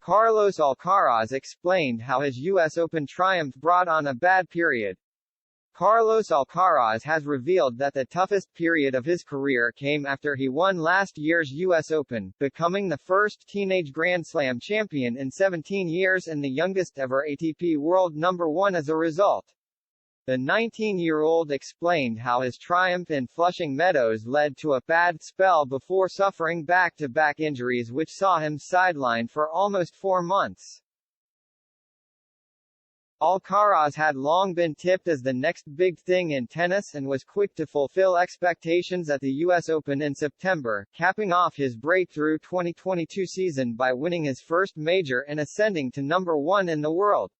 Carlos Alcaraz explained how his U.S. Open triumph brought on a bad period. Carlos Alcaraz has revealed that the toughest period of his career came after he won last year's U.S. Open, becoming the first teenage Grand Slam champion in 17 years and the youngest ever ATP World number 1 as a result. The 19-year-old explained how his triumph in Flushing Meadows led to a bad spell before suffering back-to-back injuries which saw him sidelined for almost 4 months. Alcaraz had long been tipped as the next big thing in tennis and was quick to fulfill expectations at the U.S. Open in September, capping off his breakthrough 2022 season by winning his first major and ascending to number 1 in the world.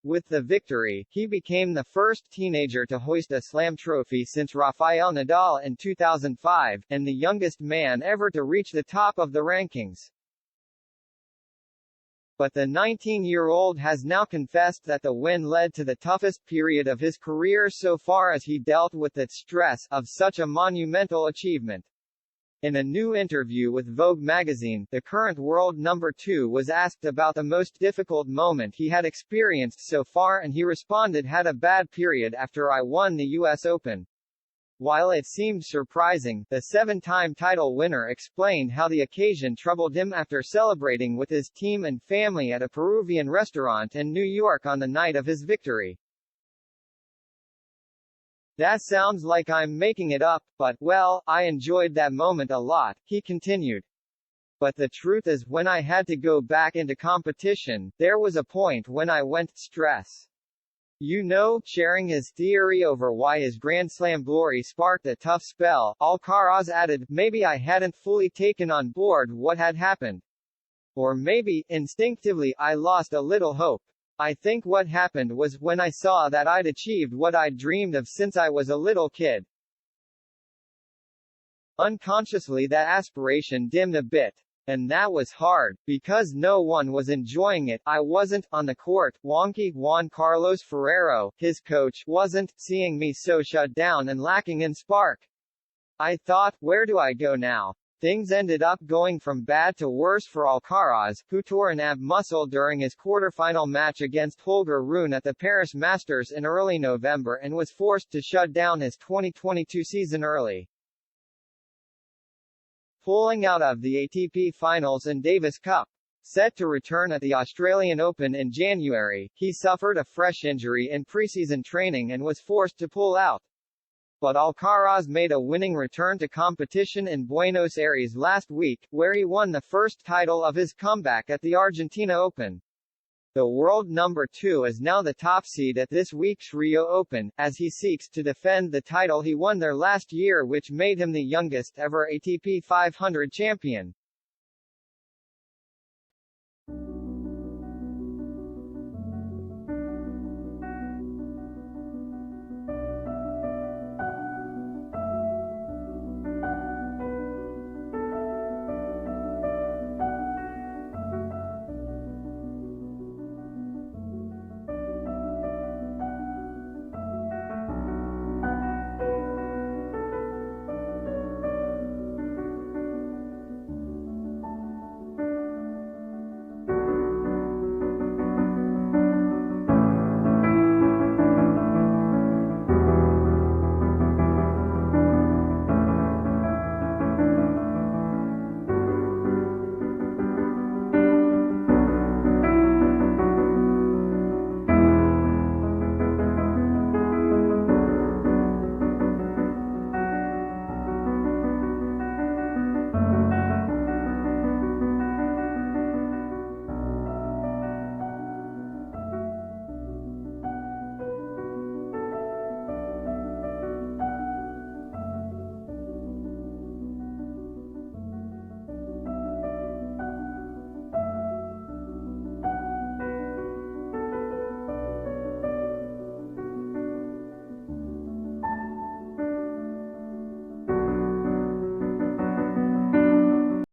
With the victory, he became the first teenager to hoist a Slam trophy since Rafael Nadal in 2005, and the youngest man ever to reach the top of the rankings. But the 19-year-old has now confessed that the win led to the toughest period of his career so far as he dealt with the stress of such a monumental achievement. In a new interview with Vogue magazine, the current world number 2 was asked about the most difficult moment he had experienced so far and he responded, "Had a bad period after I won the U.S. Open." While it seemed surprising, the 7-time title winner explained how the occasion troubled him after celebrating with his team and family at a Peruvian restaurant in New York on the night of his victory. "That sounds like I'm making it up, but, well, I enjoyed that moment a lot," he continued. "But the truth is, when I had to go back into competition, there was a point when I went stress." You know, sharing his theory over why his Grand Slam glory sparked a tough spell, Alcaraz added, "Maybe I hadn't fully taken on board what had happened. Or maybe, instinctively, I lost a little hope. I think what happened was, when I saw that I'd achieved what I'd dreamed of since I was a little kid. Unconsciously that aspiration dimmed a bit. And that was hard, because no one was enjoying it. I wasn't, on the court. Juan Carlos Ferrero, his coach, wasn't, seeing me so shut down and lacking in spark. I thought, where do I go now?" Things ended up going from bad to worse for Alcaraz, who tore an ab muscle during his quarterfinal match against Holger Rune at the Paris Masters in early November and was forced to shut down his 2022 season early. Pulling out of the ATP Finals and Davis Cup. Set to return at the Australian Open in January, he suffered a fresh injury in preseason training and was forced to pull out. But Alcaraz made a winning return to competition in Buenos Aires last week, where he won the first title of his comeback at the Argentina Open. The world number 2 is now the top seed at this week's Rio Open, as he seeks to defend the title he won there last year, which made him the youngest ever ATP 500 champion.